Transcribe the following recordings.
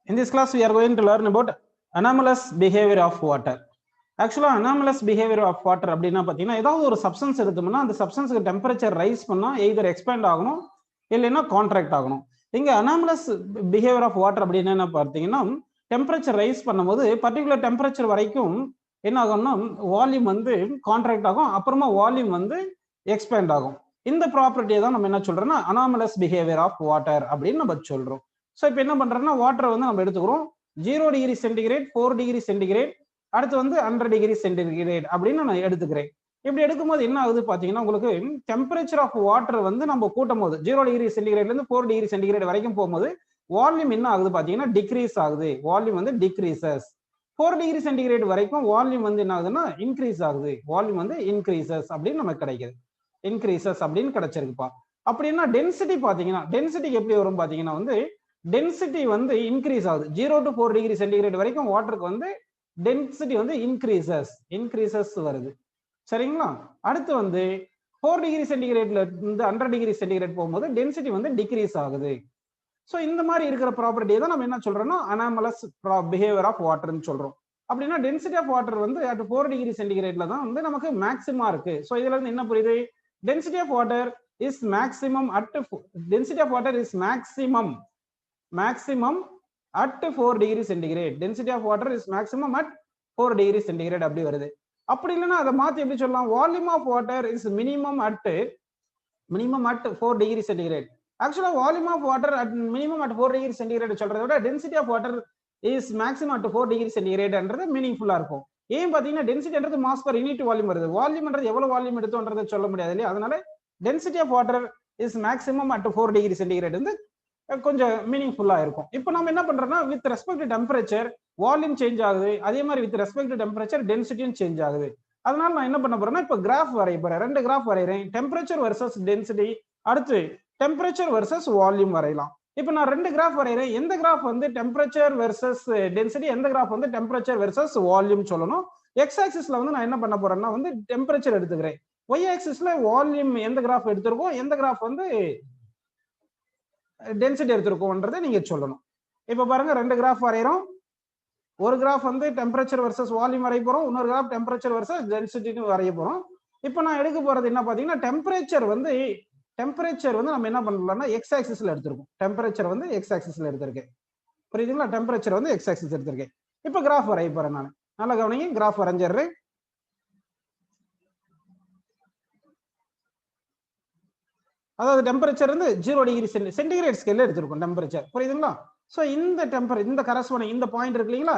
In this class, we are going to learn about anomalous behavior of water. Actually, anomalous behavior of water அப்படின்னா பார்த்தீங்கன்னா ஏதாவது ஒரு substance எடுத்தோம்னா அந்த சப்ஸ்டன்ஸுக்கு temperature rice பண்ணா எய்தர் எக்ஸ்பேண்ட் ஆகணும் இல்லைன்னா கான்ட்ராக்ட் ஆகணும். இங்க அனாமலஸ் பிஹேவியர் ஆஃப் வாட்டர் அப்படின்னு என்ன பார்த்தீங்கன்னா டெம்பரேச்சர் ரைஸ் பண்ணும்போது பர்டிகுலர் டெம்பரேச்சர் வரைக்கும் என்ன ஆகும்னா வால்யூம் வந்து கான்ட்ராக்ட் ஆகும், அப்புறமா வால்யூம் வந்து எக்ஸ்பேண்ட் ஆகும். இந்த ப்ராப்பர்ட்டியை தான் நம்ம என்ன சொல்றோம்னா அனாமலஸ் பிஹேவியர் ஆஃப் வாட்டர் அப்படின்னு நம்ம சொல்றோம். ஸோ இப்போ என்ன பண்றோம்னா வாட்டரை வந்து நம்ம எடுத்துக்கிறோம் 0 டிகிரி சென்டிகிரேட், 4 டிகிரி சென்டிகிரேட், அடுத்து வந்து 100 டிகிரி சென்டிகிரேட் அப்படின்னு நான் எடுத்துக்கிறேன். இப்படி எடுக்கும்போது என்ன ஆகுது பாத்தீங்கன்னா உங்களுக்கு டெம்பரேச்சர் ஆஃப் வாட்டர் வந்து நம்ம கூட்டும் போது 0 டிகிரி சென்டிகிரேட்ல இருந்து 4 டிகிரி சென்டிகிரேட் வரைக்கும் போகும்போது வால்யூம் என்ன ஆகுது பாத்தீங்கன்னா டிக்ரீஸ் ஆகுது. வால்யூம் வந்து டிக்ரீசஸ். 4 டிகிரி சென்டிகிரேட் வரைக்கும் வால்யூம் வந்து என்ன ஆகுதுன்னா இன்க்ரீஸ் ஆகுது. வால்யூம் வந்து இன்க்ரீசஸ் அப்படின்னு நமக்கு கிடைக்குது. இன்க்ரீசஸ் அப்படின்னு கிடைச்சிருக்குப்பா. அப்படின்னா டென்சிட்டி பாத்தீங்கன்னா டென்சிட்டிக்கு எப்படி வரும் பாத்தீங்கன்னா வந்து டென்சிட்டி வந்து இன்க்ரீஸ் ஆகுது. 0 to 4 டிகிரி சென்டிகிரேட் வரைக்கும் வாட்டருக்கு வந்து டென்சிட்டி வந்து இன்க்ரீசஸ் வருது. சரிங்களா? அடுத்து வந்து 4 டிகிரி சென்டிகிரேட்ல இருந்து 100 டிகிரி சென்டிகிரேட் போகும்போது டென்சிட்டி வந்து டிக்ரீஸ் ஆகுது. ஸோ இந்த மாதிரி இருக்கிற ப்ராப்பர்ட்டியை தான் நம்ம என்ன சொல்றோம்னா அனாமலஸ் பிஹேவியர் ஆஃப் வாட்டர்னு சொல்றோம். அப்படின்னா டென்சிட்டி ஆஃப் வாட்டர் வந்து அட் 4 டிகிரி சென்டிகிரேட்ல தான் வந்து நமக்கு மேக்ஸிமா இருக்கு. ஸோ இதுல இருந்து என்ன புரியுது? Density of water is maximum at density of water is maximum at 4 degree centigrade. Density of water is maximum at 4 degree centigrade அப்படி வருது. அப்படி இல்லைன்னா அதை மாத்தி எப்படி சொல்லலாம்? Volume of water is minimum at 4 degree centigrade. ஆக்சுவலா volume of water at minimum at 4 degree centigrade சொல்றதை விட density of water is maximum at 4 degree சென்டிகிரேட்ன்றது மீனிங்ஃபுல்லா இருக்கும். ஏன் பாத்தீங்கன்னா டென்சிட்டின்றது மாஸ் பர் யூனிட் வால்யூம் வருது. வால்யூம்ன்றது எவ்வளவு வால்யூம் எடுத்தோன்றதை சொல்ல முடியாது இல்லையா? அதனால density of water is maximum at 4 degree centigrade வந்து கொஞ்சம் மீனிங்ஃபுல்லா இருக்கும். இப்போ நம்ம என்ன பண்றோம்னா with respect to temperature volume change ஆகுது, அதே மாதிரி வித் ரெஸ்பெக்ட் டு டெம்பரேச்சர் டென்சிட்டியும் சேஞ்ச் ஆகுது. அதனால நான் என்ன பண்ண போறேன்னா இப்போ கிராஃப் வரைய போறேன். 2 கிராஃப் வரைகிறேன். டெம்பரேச்சர் வர்சஸ் டென்சிட்டி, அடுத்து டெம்பரேச்சர் வர்சஸ் வால்யூம் வரையலாம். இப்போ நான் 2 கிராஃப் வரைகிறேன். எந்த கிராஃப் வந்து டெம்பரேச்சர் வர்சஸ் டென்சிட்டி, எந்த கிராஃப் வந்து டெம்பரேச்சர் வர்சஸ் வால்யூம் சொல்லணும். எக்ஸ் ஆக்சிஸ்ல வந்து நான் என்ன பண்ண போறேன்னா வந்து டெம்பரேச்சர் எடுத்துக்கிறேன். ஒய் ஆக்சிஸ்ல வால்யூம் எந்த கிராஃப் எடுத்திருக்கோம், எந்த கிராஃப் வந்து டென்சிட்டி எடுத்திருக்கோம்ன்றதை நீங்க சொல்லணும். இப்ப பாருங்க 2 கிராஃப் வரைகிறோம். ஒரு கிராஃப் வந்து டெம்பரேச்சர் வர்சஸ் வால்யூம் வரைய போறோம், இன்னொரு கிராஃப் டெம்பரேச்சர் வர்சஸ் டென்சிட்டின்னு வரைய போறோம். இப்போ நான் எடுக்க போறது என்ன பாத்தீங்கன்னா டெம்பரேச்சர் வந்து நம்ம என்ன பண்ணலாம்னா எக்ஸ் ஆக்சிஸ்ல எடுத்திருக்கோம். டெம்பரேச்சர் வந்து எக்ஸ் ஆக்சிஸ்ல எடுத்திருக்கேன். புரியுதுங்களா? டெம்பரேச்சர் வந்து எக்ஸ் ஆக்சிஸ் எடுத்திருக்கேன். இப்போ கிராஃப் வரைய போறேன். நான் நல்லா கவனிங்க, கிராஃப் வரைஞ்சிடுறேன். அதாவது டெம்பரேச்சர் வந்து 0 டிகிரி சென்டிகிரேட் ஸ்கேல்ல எடுத்திருக்கும் டெம்பரேச்சர். புரியுதுங்களா? சோ இந்த கரஸ்பாண்டிங் இந்த பாயிண்ட் இருக்கு இல்லைங்களா?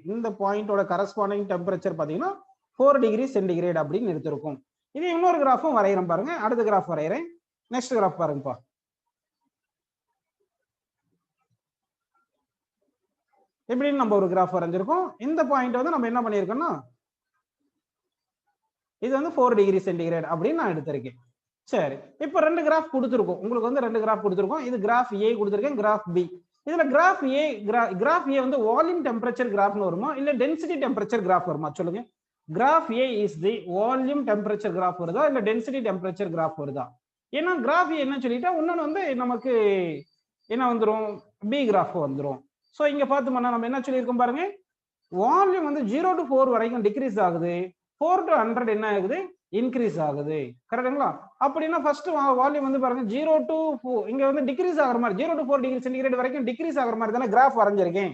இந்த பாயிண்டோட கரஸ்பாண்டிங் டெம்பரேச்சர் பாத்தீங்கன்னா 4 டிகிரி சென்டிகிரேட் அப்படின்னு எடுத்திருக்கும். இது இன்னொரு கிராஃபும் வரைகிறேன் பாருங்க. அடுத்த கிராஃப் வரைகிறேன். நெக்ஸ்ட் கிராஃப் பாருங்கப்பா. எப்படின்னு நம்ம ஒரு கிராஃப் வரைஞ்சிருக்கோம். இந்த பாயிண்ட் வந்து நம்ம என்ன பண்ணியிருக்கோம்னா இது வந்து 4 டிகிரி சென்டிகிரேட் அப்படின்னு நான் எடுத்திருக்கேன். சரி, இப்போ 2 கிராஃப் கொடுத்துருக்கோம். உங்களுக்கு வந்து 2 கிராஃப் கொடுத்துருக்கோம். இது கிராஃப் ஏ கொடுத்துருக்கேன், கிராஃப் பி. இதுல கிராஃப் ஏ வந்து வால்யூம் டெம்பரேச்சர் கிராஃப்னு வருமா இல்ல டென்சிட்டி டெம்பரேச்சர் கிராஃப் வருமா சொல்லுங்க? Graph A is the volume temperature graph வருதா இல்ல டென்சிட்டி டெம்பரேச்சர் கிராஃப் வருதா? ஏன்னா கிராஃப் ஏ என்ன சொல்லிட்டா இன்னொன்னு வந்து நமக்கு என்ன வந்துரும்? பி கிராஃப் வந்துரும். சோ இங்க பார்த்தோம்னா நம்ம என்ன சொல்லியிருக்கோம் பாருங்க, வால்யூம் வந்து 0 to 4 வரைக்கும் டிக்ரீஸ் ஆகுது, 4 to 100 என்ன ஆகுது? இன்க்ரீஸ் ஆகுது. கரெக்ட்டுங்களா? அப்படின்னா ஃபர்ஸ்ட் வால்யூம் வந்து பாருங்க 0 to 4 இங்க வந்து டிக்ரீஸ் ஆகுற மாதிரி 0 to 4 டிகிரி சென்டிகிரேட் வரைக்கும் டிக்ரீஸ் ஆகுற மாதிரி தானே கிராஃப் வரைஞ்சிருக்கேன்.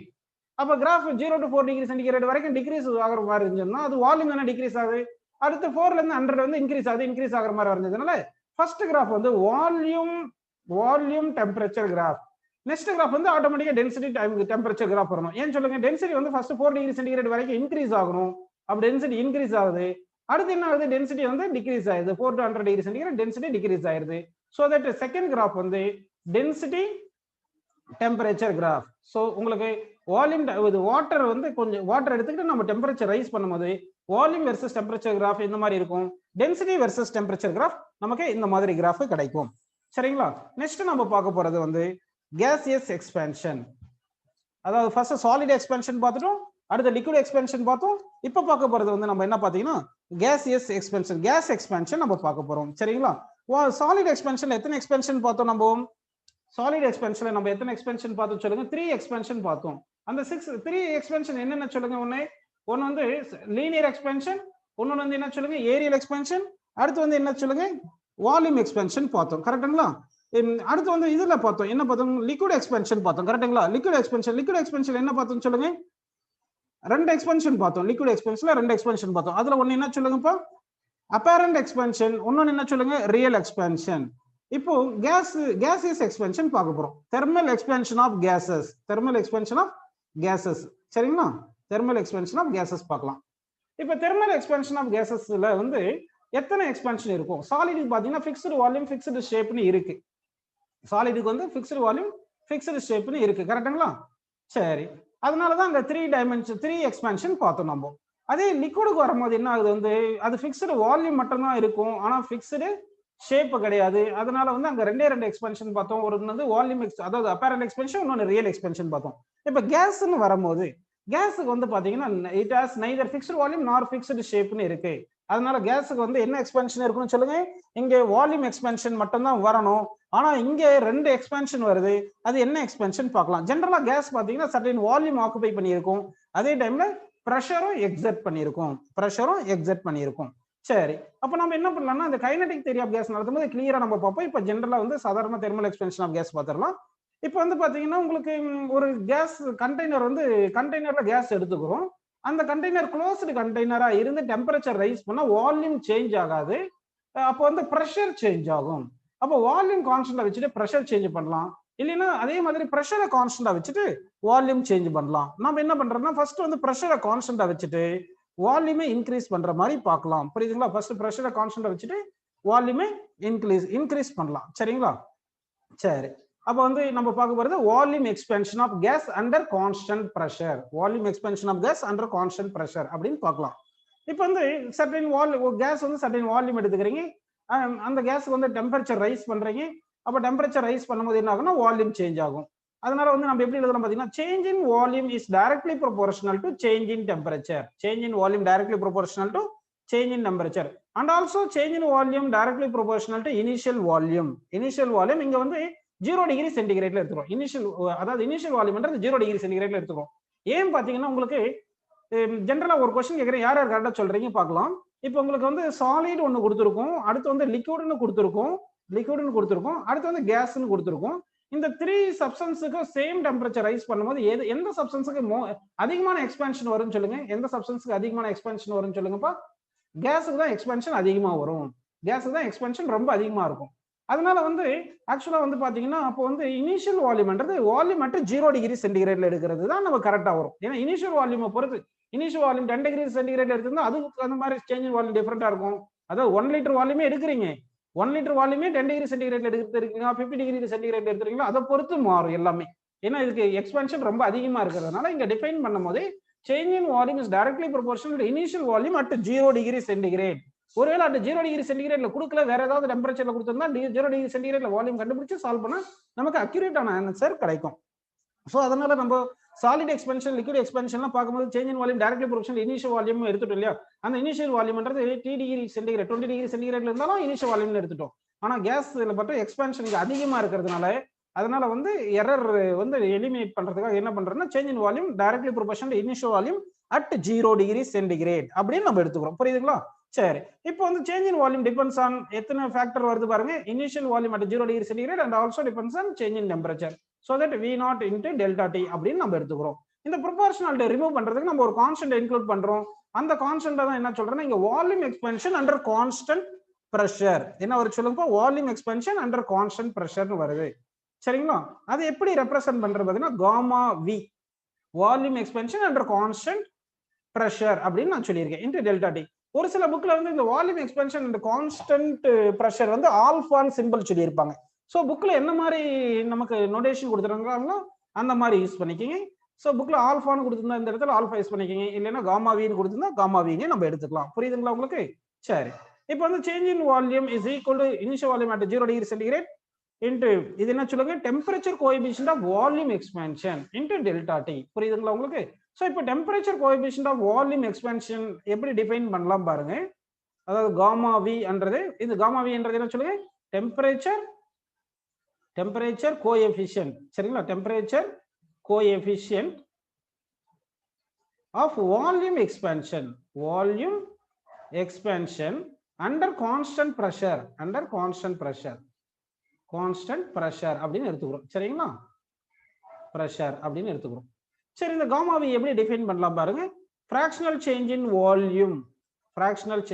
அப்ப கிராஃப் 0 to 4 டிகிரி சென்டிகிரேட் வரைக்கும் டிக்ரீஸ் ஆகுற மாதிரி இருந்துச்சுன்னா அது வால்யூம் தானே டிக்ரீஸ் ஆகுது. அடுத்து 4ல இருந்து 100 வந்து இன்க்ரீஸ் ஆகுற மாதிரி வரைஞ்சதுனால ஃபர்ஸ்ட் கிராஃப் வந்து volume temperature graph. Next graph வந்து ஆட்டோமேட்டிக்கா டென்சிட்டி டெம்பரேச்சர் கிராஃப் வரணும். ஏன் சொல்லுங்க? டென்சிட்டி வந்து ஃபர்ஸ்ட் 4 டிகிரி சென்டிகிரேட் வரைக்கும் இன்க்ரீஸ் ஆகணும். அப்ப டென்சிட்டி இன்க்ரீஸ் ஆகுது. அடுத்து என்ன ஆகுது? டென்சிட்டி வந்து டிக்ரீஸ் ஆகுது. 4 to 100 degree centigrade density decrease ஆயிருது. சோ தட் செகண்ட் கிராஃப் வந்து டென்சிட்டி டெம்பரேச்சர் கிராஃப். சோ உங்களுக்கு வால்யூம் வாட்டர் வந்து கொஞ்சம் வாட்டர் எடுத்துக்கிட்டு நம்ம டெம்பரேச்சர் ரைஸ் பண்ணும்போது வால்யூம் வெர்சஸ் டெம்பரேச்சர் கிராஃப் இந்த மாதிரி இருக்கும். டென்சிட்டி வெர்சஸ் டெம்பரேச்சர் கிராஃப் நமக்கு இந்த மாதிரி கிராஃப் கிடைக்கும். சரிங்களா? நெக்ஸ்ட் நம்ம பார்க்க போறது வந்து gaseous எக்ஸ்பான்ஷன். அதாவது ஃபர்ஸ்ட் சாலிட் எக்ஸ்பான்ஷன் பார்த்துட்டோம், அடுத்து லிக்விட் எக்ஸ்பான்ஷன் பார்த்தோம். இப்ப பார்க்க போறது வந்து நம்ம என்ன பாத்தீங்கன்னா gaseous எக்ஸ்பான்ஷன், கேஸ் எக்ஸ்பான்ஷன் நம்ம பார்க்க போறோம். சரிங்களா? சாலிட் எக்ஸ்பான்ஷன்ல எத்தனை எக்ஸ்பான்ஷன் பார்த்தோம் நம்ம? சாலிட் எக்ஸ்பென்ஷன்ல நம்ம எத்தனை எக்ஸ்பென்ஷன் பார்த்தோம் சொல்லுங்க? 3 எக்ஸ்பென்ஷன் பார்த்தோம். அந்த 3 எக்ஸ்பென்ஷன் என்னென்ன சொல்லுங்க? ஒன்னு வந்து லீனியர் எக்ஸ்பென்ஷன், ஒன்னு வந்து என்ன சொல்லுங்க? ஏரியல் எக்ஸ்பென்ஷன், அடுத்து வந்து என்ன சொல்லுங்க? வால்யூம் எக்ஸ்பென்ஷன் பார்த்தோம். கரெக்ட்டுங்களா? அடுத்து வந்து இதுல பார்த்தோம். என்ன பார்த்தோம்? லிக்விட் எக்ஸ்பென்ஷன் பார்த்தோம். கரெக்ட்டுங்களா? லிக்விட் எக்ஸ்பென்ஷன் என்ன பார்த்தோம் சொல்லுங்க? 2 எக்ஸ்பென்ஷன் பார்த்தோம். லிக்விட் எக்ஸ்பென்ஷன்ல 2 எக்ஸ்பென்ஷன் பார்த்தோம். அதுல ஒன்னு என்ன சொல்லுங்கப்பா? அப்பேரண்ட் எக்ஸ்பென்ஷன், இன்னொன்னு என்ன சொல்லுங்க? ரியல் எக்ஸ்பென்ஷன். இப்போ கேஸியஸ் எக்ஸ்பென்ஷன் பார்க்க போறோம். தெர்மல் எக்ஸ்பென்ஷன் ஆஃப் கேசஸ், சரிங்களா? தெர்மல் எக்ஸ்பென்ஷன் ஆஃப் கேசஸ் பார்க்கலாம். இப்போ தெர்மல் எக்ஸ்பென்ஷன் ஆஃப் கேசஸ்ல வந்து எத்தனை எக்ஸ்பென்ஷன் இருக்கும்? சாலிடுக்கு பாத்தீங்கன்னா ஃபிக்ஸ்டு வால்யூம் ஃபிக்ஸ்டு ஷேப்னு இருக்கு. சாலிடுக்கு வந்து ஃபிக்ஸ்டு வால்யூம் ஃபிக்ஸ்டு ஷேப்னு இருக்கு. கரெக்ட்டுங்களா? சரி, அதனாலதான் அந்த 3 எக்ஸ்பென்ஷன் பார்த்தோம் நம்ம. அதே லிக்விடுக்கு வரும்போது என்ன ஆகுது? வந்து அது ஃபிக்ஸ்டு வால்யூம் மட்டும் தான் இருக்கும், ஆனா ஃபிக்ஸ்டு ஷேப் கிடையாது. அதனால வந்து அங்க 2 எக்ஸ்பென்ஷன் பார்த்தோம். ஒரு வந்து வால்யூம் அதாவது அப்பேரண்ட் எக்ஸ்பென்ஷன், இன்னொன்னு ரியல் எக்ஸ்பென்ஷன் பார்த்தோம். இப்ப கேஸ்ன்னு வரும்போது கேஸுக்கு வந்து பாத்தீங்கன்னா it has neither fixed volume நார் ஃபிக்ஸ்டு ஷேப்னு இருக்கு. அதனால கேஸுக்கு வந்து என்ன எக்ஸ்பென்ஷன் இருக்குன்னு சொல்லுங்க? இங்க வால்யூம் எக்ஸ்பென்ஷன் மட்டும் தான் வரணும். ஆனா இங்க 2 எக்ஸ்பென்ஷன் வருது. அது என்ன எக்ஸ்பென்ஷன் பார்க்கலாம். ஜெனரலா கேஸ் பாத்தீங்கன்னா சர்டைன் வால்யூம் ஆக்குபை பண்ணியிருக்கும், அதே டைம்ல பிரஷரும் எக்ஸர்ட் பண்ணியிருக்கும். சரி, அப்ப நம்ம என்ன பண்ணலாம்னா அந்த கைனடிக் தியரி ஆஃப் கேஸ் நடத்தும்போது கிளியரா நம்ம பார்ப்போம். இப்ப ஜெனரலா வந்து சாதாரண தெர்மல் எக்ஸ்பென்ஷன் ஆஃப் கேஸ் பார்த்துடலாம். இப்ப வந்து பாத்தீங்கன்னா உங்களுக்கு ஒரு கேஸ் கண்டெய்னர்ல கேஸ் எடுத்துக்கிறோம். அந்த கண்டெய்னர் க்ளோஸ்டு கண்டெய்னரா இருந்து டெம்பரேச்சர் ரைஸ் பண்ணா வால்யூம் சேஞ்ச் ஆகாது. அப்போ வந்து பிரஷர் சேஞ்ச் ஆகும். அப்போ வால்யூம் கான்ஸ்டன்டா வச்சுட்டு பிரஷர் சேஞ்ச் பண்ணலாம். இல்லைன்னா அதே மாதிரி பிரஷரை கான்ஸ்டன்டா வச்சுட்டு வால்யூம் சேஞ்ச் பண்ணலாம். நம்ம என்ன பண்றோம்னா ஃபர்ஸ்ட் வந்து பிரஷரை கான்ஸ்டன்டா வச்சுட்டு வால்யூமை இன்க்ரீஸ் பண்ற மாதிரி பார்க்கலாம். புரியுதுங்களா? ஃபர்ஸ்ட் பிரஷரை கான்ஸ்டன்டா வச்சுட்டு வால்யூமை இன்க்ரீஸ் பண்ணலாம். சரிங்களா? சரி, அப்ப வந்து நம்ம பார்க்க போறது volume expansion of gas under constant pressure. அப்படின்னு பார்க்கலாம். இப்போ வந்து சர்டைன் கேஸ் வந்து சர்டைன் வால்யூம் எடுத்துக்கிறீங்க. அந்த கேஸுக்கு வந்து டெம்பரேச்சர் ரைஸ் பண்றீங்க. அப்ப டெம்பரேச்சர் ரைஸ் பண்ணும்போது என்ன ஆகும்னா வால்யூம் சேஞ்ச் ஆகும். அதனால வந்து நம்ம எப்படி எழுதலாம் பாத்தீங்கன்னா change in volume is directly proportional to change in temperature. And also change in volume directly proportional to initial volume. இங்க வந்து 0 டிகிரி சென்டிகிரேட்ல எடுத்துக்கிறோம். இனிஷியல் வால்யூம்ன்றது 0 டிகிரி சென்டிகிரேட்ல எடுத்துக்கிறோம். ஏன் பாத்தீங்கன்னா உங்களுக்கு ஜெனரலா ஒரு क्वेश्चन கேக்குறேன், யார் கரெக்டா சொல்றீங்க பார்க்கலாம். இப்போ உங்களுக்கு வந்து சாலிட் ஒன்னு கொடுத்திருக்கும், அடுத்து வந்து லிக்விட்னு கொடுத்திருக்கும், அடுத்து வந்து கேஸ்னு கொடுத்திருக்கும். இந்த 3 சப்ஸ்டன்ஸுக்கு சேம் டெம்பரேச்சர் ரைஸ் பண்ணும்போது எந்த சப்ஸ்டன்ஸுக்கு அதிகமான எக்ஸ்பான்ஷன் வரும்னு சொல்லுங்க? சொல்லுங்கப்பா. கேஸுக்கு தான் எக்ஸ்பான்ஷன் அதிகமா வரும். ரொம்ப அதிகமா இருக்கும். அதனால வந்து ஆக்சுவலா வந்து பாத்தீங்கன்னா அப்போ வந்து இனிஷியல் வால்யூம்ன்றது வால்யூம் மட்டும் 0 டிகிரி சென்டிகிரேட்ல எடுக்கிறது தான் நம்ம கரெக்டா வரும். ஏன்னா இனிஷியல் வால்யூமை பொறுத்து இனிஷியல் வால்யூம் 10 டிகிரி சென்டிகிரேட்ல எடுத்திருந்தா அதுக்கு அந்த மாதிரி சேஞ்ச் இன் வால்யூம் டிஃபரெண்டா இருக்கும். அதாவது 1 லிட்டர் வால்யூமே எடுக்கிறீங்க, 1 லிட்டர் வால்யூமே 10 டிகிரி சென்டிகிரேட்ல எடுத்துருக்கீங்க, 50 டிகிரி சென்டிகிரேட்ல எடுத்துருக்கீங்களா, அதை பொறுத்து மாறும் எல்லாமே. ஏன்னா இதுக்கு எக்ஸ்பான்ஷன் ரொம்ப அதிகமா இருக்கிறதுனால இங்க டிஃபைன் பண்ணும் போது change in volume is directly proportional to initial volume at 0 degree centigrade. ஒருவேளை அந்த 0 டிகிரி சென்டிகிரேட்ல கொடுக்கல, வேற ஏதாவது டெம்பரேச்சர்ல கொடுத்திருந்தா 0 டிகிரி சென்டிகிரேட்ல வால்யூம் கண்டுபிடிச்சு சால்வ் பண்ணா நமக்கு அக்யூரேட்டான ஆன்சர் கிடைக்கும். சோ அதனால நம்ம சாலிட் எக்ஸ்பென்ஷன் லிக்விட் எக்ஸ்பென்ஷன்லாம் பார்க்கும்போது change in volume directly proportional initial volume எடுத்துட்டோம் இல்லையா? அந்த இனிஷியல் வால்யூம்ன்றது 3 டிகிரி சென்டிகிரேட் 20 டிகிரி சென்டிகிரேட்ல இருந்தாலும் இனிஷியல் வால்யூம்னு எடுத்துட்டோம். ஆனா கேஸ்ல பார்த்தா எக்ஸ்பென்ஷன் அதிகமா இருக்கிறதுனால அதனால வந்து எரர் வந்து எலிமினேட் பண்றதுக்காக என்ன பண்றோம்னா change in volume directly proportional initial volume at 0 degree centigrade அப்படின்னு நம்ம எடுத்துக்கிறோம். புரியுதுங்களா? சரி, இப்போ வந்து change in volume depends on எத்தனை ஃபேக்டர் வருது பாருங்க. Initial volume at 0 degree centigrade and also depends on change in temperature. So that V0 into delta T அப்படின்னு நம்ம எடுத்துக்கிறோம். இந்த ப்ரொபோர்ஷனாலிட்டி ரிமூவ் பண்றதுக்கு நம்ம ஒரு கான்ஸ்டன்ட் இன்க்ளூட் பண்றோம். அந்த கான்ஸ்டன்ட் தான் என்ன சொல்றேன்னா இங்க volume expansion under constant pressure. என்ன வருது சொல்லுங்க? வால்யூம் எக்ஸ்பென்ஷன் அண்டர் கான்ஸ்டன்ட் பிரஷர்னு வருது. சரிங்களா? அது எப்படி ரெப்ரசன்ட் பண்றது பாத்தீங்கன்னா gamma V volume expansion under constant pressure அப்படின்னு நான் சொல்லியிருக்கேன் இன்டு டெல்டா டி. ஒரு சில புக்ல வந்து இந்த வால்யூம் எக்ஸ்பென்ஷன் அண்ட் கான்ஸ்டன்ட் பிரஷர் வந்து ஆல்பான்னு சிம்பிள் சொல்லியிருப்பாங்க. ஸோ புக்ல என்ன மாதிரி நமக்கு நோட்டேஷன் கொடுத்துருக்காங்களோ அந்த மாதிரி யூஸ் பண்ணிக்கிங்க. ஸோ புக்ல ஆல்பான்னு கொடுத்துருந்தா இந்த இடத்துல ஆல்பா யூஸ் பண்ணிக்கிங்க, இல்லைன்னா காமா வின்னு கொடுத்துருந்தா காமா விங்க நம்ம எடுத்துக்கலாம். புரியுதுங்களா உங்களுக்கு? சரி, இப்போ வந்து change in volume is equal to initial volume at 0 degree centigrade into இது என்ன சொல்லுங்க temperature coefficient of volume expansion into delta T. புரியுதுங்களா உங்களுக்கு? ஸோ இப்போ temperature coefficient of volume expansion எப்படி டிஃபைன் பண்ணலாம் பாருங்க. அதாவது காமா வி என்றது இது காமா வி என்றது என்ன சொல்லுங்க டெம்பரேச்சர் டெம்பரேச்சர் கோஎஃபிஷியன்ட் சரிங்களா, temperature coefficient of volume expansion under constant pressure அப்படின்னு எடுத்துக்கிறோம் சரிங்களா, பிரஷர் அப்படின்னு எடுத்துக்கிறோம். சரி, இந்த காமா வி எப்படி டிஃபைன் பண்ணலாம் பாருங்க. fractional change in volume,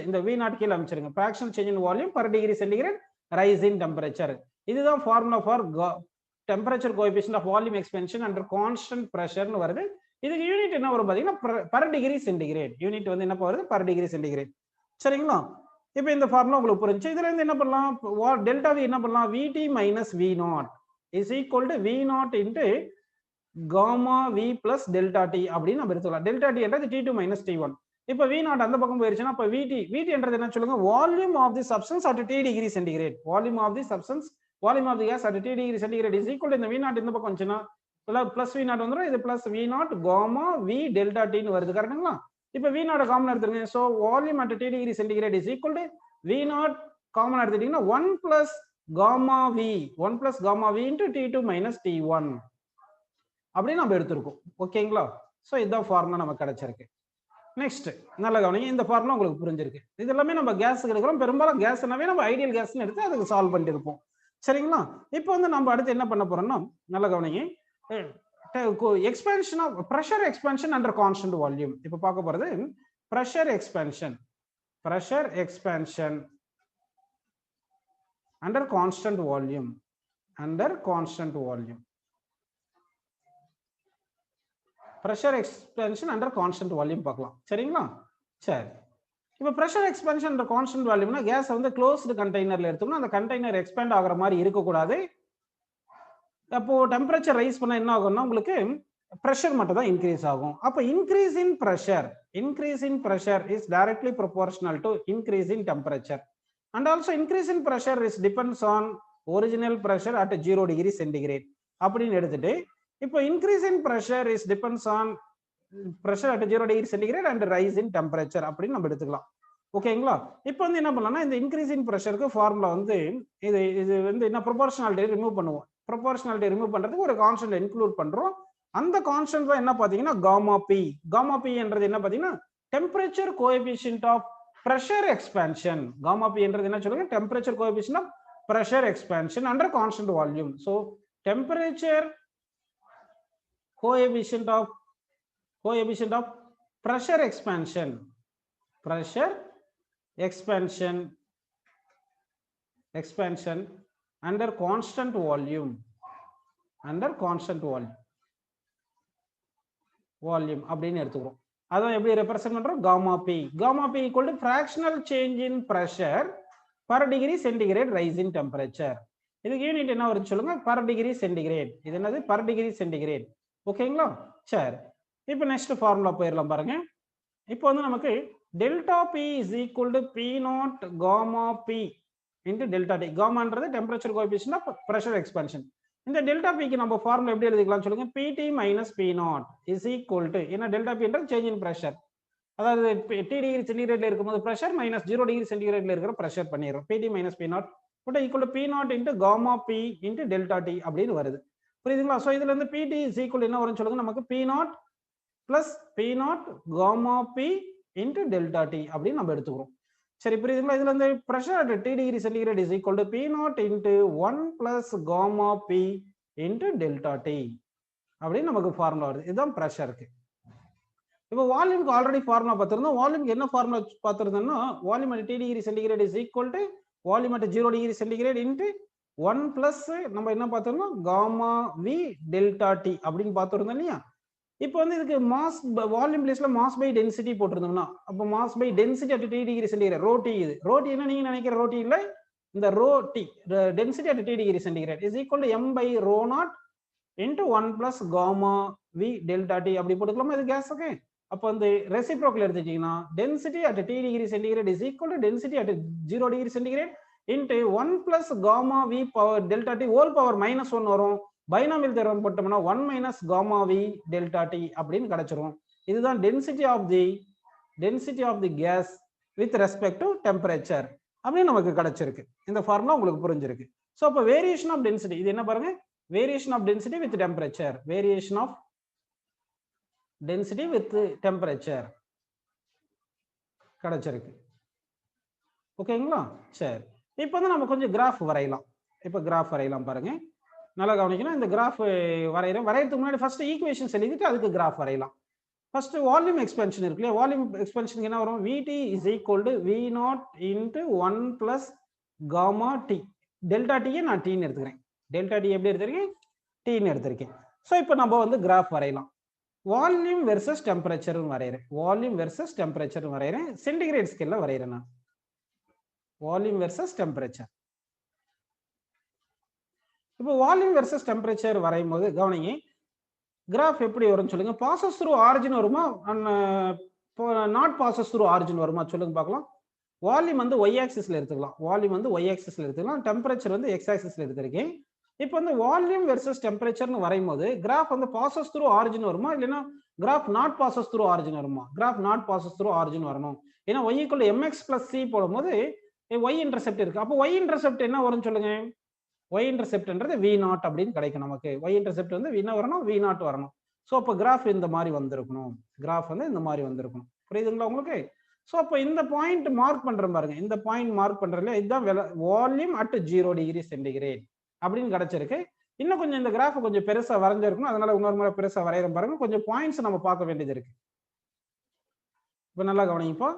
இந்த V நாட் கீழ அமைச்சிருங்க. fractional change in volume per degree centigrade rise in temperature. இதுதான் formula for temperature coefficient of volume expansion under constant பிரஷர்னு வருது. இதுக்கு யூனிட் என்ன வரும் பாத்தீங்கன்னா per degree centigrade. யூனிட் வந்து என்ன வருது per degree centigrade சரிங்களா. இப்போ இந்த ஃபார்முலா உங்களுக்கு புரிஞ்சு. இதுல இருந்து என்ன பண்ணலாம், டெல்டா வி என்ன பண்ணலாம், Vt minus V naught is equal to V naught into gamma V plus delta T அப்படின்னு நம்ம எடுத்துக்கலாம். டெல்டா T என்றது T2 minus T1. இப்போ V naught அந்த பக்கம் போயிருச்சுன்னா அப்ப Vt என்றது என்ன சொல்லுங்க, volume of the substance at T degree centigrade. Volume of the substance, volume of the gas at T degree centigrade is equal to இந்த V naught இந்த பக்கம் வந்துச்சுன்னா பிளஸ் V naught வந்துரும். இது plus V naught gamma V delta T ன்னு வருது கரெக்ட்டுங்களா. இப்போ V naught காமன் எடுத்துருங்க. So volume at T degree centigrade is equal to V naught common எடுத்துட்டீங்கன்னா 1 plus gamma V into T2 minus T1 அப்படி நம்ம எடுத்துருக்கோம் ஓகேங்களா. சோ இதுதான் ஃபார்முலா நமக்கு கிடைச்சிருக்கு. நெக்ஸ்ட் நல்ல கவனிங்க, இந்த ஃபார்முலா உங்களுக்கு புரிஞ்சிருக்கு. இது எல்லாமே நம்ம கேஸ்க்கு எடுக்கிறோம். பெரும்பாலும் கேஸ்னாவே நம்ம ஐடியல் கேஸ்னு எடுத்து அதுக்கு சால்வ் பண்ணிட்டு இருப்போம் சரிங்களா. இப்போ வந்து நம்ம அடுத்து என்ன பண்ண போறோம்னா, நல்ல கவனிங்க, expansion of pressure expansion under constant volume. இப்ப பார்க்க போறது pressure expansion under constant volume pressure expansion under constant volume பார்க்கலாம் சரிங்களா. சரி, இப்போ pressure expansion under constant volume னா கேஸ் வந்து closed கண்டெய்னர்ல எடுத்தோம்னா அந்த கண்டெய்னர் எக்ஸ்பேண்ட் ஆகுற மாதிரி இருக்க கூடாது. அப்போ டெம்பரேச்சர் ரைஸ் பண்ண என்ன ஆகும்னா உங்களுக்கு பிரஷர் மட்டும் தான் இன்க்ரீஸ் ஆகும். அப்போ increase in pressure is directly proportional to increase in temperature and also increase in pressure is depends on original pressure at 0 degree centigrade அப்படின்னு எடுத்துட்டு, இப்போ increase in pressure is depends on pressure at 0 degree centigrade and rise in temperature அப்படின்னு நம்ம எடுத்துக்கலாம் ஓகேங்களா. இப்போ வந்து என்ன பண்ணலாம்னா இந்த இன்க்ரீஸ் இன் பிரஷருக்கு ஃபார்முலா வந்து இது வந்து என்ன ப்ரொபோர்ஷனாலிட்டி ரிமூவ் பண்ணுவோம். ப்ரொபோர்ஷனாலிட்டி ரிமூவ் பண்றதுக்கு ஒரு கான்ஸ்டன்ட் இன்க்ளூட் பண்றோம். அந்த கான்ஸ்டன்ட் தான் என்ன பாத்தீங்கன்னா காமா பி என்றது என்ன பாத்தீங்கன்னா temperature coefficient of pressure expansion. Gamma P என்றது என்ன சொல்லுங்க, temperature coefficient of pressure expansion under constant volume. So temperature coefficient of pressure expansion under constant volume அப்படின்னு எடுத்துக்கிறோம். அதான் எப்படி ரெப்ரசன்ட் பண்றோம், gamma P equal to fractional change in pressure per degree centigrade rise in temperature. இதுக்கு unit என்ன வருது சொல்லுங்க, per degree centigrade. இது என்னது, per degree centigrade ஓகேங்களா. சரி, இப்போ நெக்ஸ்ட் ஃபார்முலா போயிடலாம் பாருங்க. இப்போ வந்து நமக்கு delta P is equal to P not gamma P into delta T. காமான்றது temperature coefficient of pressure expansion. இந்த டெல்டா பிக்கு நம்ம ஃபார்முலா எப்படி எழுதிக்கலாம் சொல்லுங்க, Pt minus P naught is equal to என்ன, டெல்டா பி என்றது சேஞ்ச் இன் பிரஷர், அதாவது T டிகிரி சென்டிகிரேட்ல இருக்கும்போது பிரஷர் மைனஸ் 0 டிகிரி சென்டிகிரேட்ல இருக்கிற பிரஷர் பண்ணிடுறோம். Pt minus P naught but equal to P naught into gamma P into delta T அப்படின்னு வருது. புரியுதுங்களா. So இதுல இருந்து Pt is equal என்ன வரும்னு சொல்லுங்க, நமக்கு P naught plus P naught gamma P into delta T அப்படின்னு நம்ம எடுத்துக்கிறோம். சரி, புரியுதுங்களா. இதுல இருந்து pressure at T degree centigrade is equal to P naught into 1 plus gamma P into delta T அப்படின்னு நமக்கு ஃபார்முலா வருது. இதுதான் பிரஷருக்கு. இப்போ வால்யூம்க்கு ஆல்ரெடி ஃபார்முலா பார்த்திருந்தோம். வால்யூம்க்கு என்ன ஃபார்முலா பார்த்திருந்தோம்னா, volume at T degree centigrade is equal to volume at 0 degree centigrade into 1 plus நம்ம என்ன பார்த்திருந்தோம், gamma V delta T அப்படின்னு பார்த்திருந்தோம் இல்லையா. இப்போ வந்து இதுக்கு மாஸ் வால்யூம் பிளேஸ்ல மாஸ் பை டென்சிட்டி போட்டிருந்தோம்னா, அப்போ mass by density at T degree centigrade rho T. இது ரோ T என்ன நீங்க நினைக்கிற ரோ T இல்ல, இந்த rho T density at T degree centigrade is equal to m by rho naught into 1 plus gamma V delta T அப்படி போட்டுக்கலாமா இது கேஸுக்கு. அப்போ வந்து ரெசிப்ரோக்கல் எடுத்துட்டீங்கன்னா density at T degree centigrade is equal to density at 0 degree centigrade into 1 plus gamma V power delta T whole power -1 வரும். Binomial theorem போட்டோம்னா 1 minus gamma V delta T அப்படின்னு கிடைச்சிரும். இதுதான் density of the gas with respect to temperature அப்படின்னு நமக்கு கிடைச்சிருக்கு. இந்த formula உங்களுக்கு புரிஞ்சிருக்கு. ஸோ அப்போ வேரியேஷன் ஆஃப் டென்சிட்டி இது என்ன பாருங்க, variation of density with temperature, variation of density with temperature கிடைச்சிருக்கு. ஓகேங்களா? சரி, இப்போ வந்து நம்ம கொஞ்சம் கிராஃப் வரையலாம். இப்போ கிராஃப் வரையலாம் பாருங்க, நல்லா கவனிக்கணும். இந்த கிராஃப் வரையறதுக்கு முன்னாடி ஃபர்ஸ்ட் ஈக்குவேஷன்ஸ் எழுதிட்டு அதுக்கு கிராஃப் வரையலாம். ஃபர்ஸ்ட் வால்யூம் எக்ஸ்பென்ஷன் இருக்கு இல்லையா, வால்யூம் எக்ஸ்பென்ஷனுக்கு என்ன வரும், Vt is equal to V0 into 1 plus gamma t. Delta D நான் டீன்னு எடுத்துக்கிறேன். டெல்டா டி எப்படி எடுத்திருக்கேன், டீன்னு எடுத்திருக்கேன். ஸோ இப்போ நம்ம வந்து கிராஃப் வரையலாம். வால்யூம் வெர்சஸ் டெம்பரேச்சர் வரைகிறேன், வால்யூம் வெர்சஸ் டெம்பரேச்சர் வரைகிறேன், சென்டிகிரேட் ஸ்கேல்ல வரைகிறேன் நான். Volume versus temperature. இப்போ வால்யூம் வெர்சஸ் டெம்பரேச்சர் வரையும் போது கவனிங்க, கிராஃப் எப்படி வரும்னு சொல்லுங்க. பாசஸ் த்ரூ ஆரிஜின் வருமா, நாட் பாசஸ் த்ரூ ஆரிஜின் வருமா சொல்லுங்க பார்க்கலாம். வால்யூம் வந்து ஒய் ஆக்சிஸ்ல எடுத்துக்கலாம், வால்யூம் வந்து ஒய் ஆக்சிஸ்ல எடுத்துக்கலாம், டெம்பரேச்சர் வந்து எக்ஸ் ஆக்சிஸ்ல எடுத்திருக்கேன். இப்போ வந்து வால்யூம் வெர்சஸ் டெம்பரேச்சர்னு வரையும் போது கிராஃப் வந்து பாசஸ் த்ரூ ஆரிஜின் வருமா, இல்லைன்னா graph not passes through origin வருமா? Graph not passes through origin வரணும். ஏன்னா Y equal M X plus C போடும்போது ஒய் இன்டர்செப்ட் இருக்கு. அப்போ ஒய் இன்டர்செப்ட் என்ன வரும்னு சொல்லுங்க, ஒய் இன்டர்செப்ட்ன்றது V0 அப்படின்னு கிடைக்கும் நமக்கு. ஒய் இன்டர்செப்ட் வந்து என்ன வரணும், V0 வரணும். ஸோ அப்போ கிராஃப் இந்த மாதிரி வந்திருக்கணும், கிராஃப் வந்து இந்த மாதிரி வந்திருக்கணும். புரியுதுங்களா உங்களுக்கு? ஸோ அப்போ இந்த பாயிண்ட் மார்க் பண்றேன் பாருங்க, இந்த பாயிண்ட் மார்க் பண்றதுல இதுதான் வால்யூம் அட் 0 டிகிரி சென்டிகிரேட் அப்படின்னு கிடைச்சிருக்கு. இன்னும் கொஞ்சம் இந்த கிராஃப் கொஞ்சம் பெருசா வரைஞ்சிருக்கணும், அதனால இன்னொரு முறை பெருசா வரைகிறேன் பாருங்க. கொஞ்சம் பாயிண்ட்ஸ் நம்ம பார்க்க வேண்டியது இருக்கு. இப்போ நல்லா கவனிப்பா.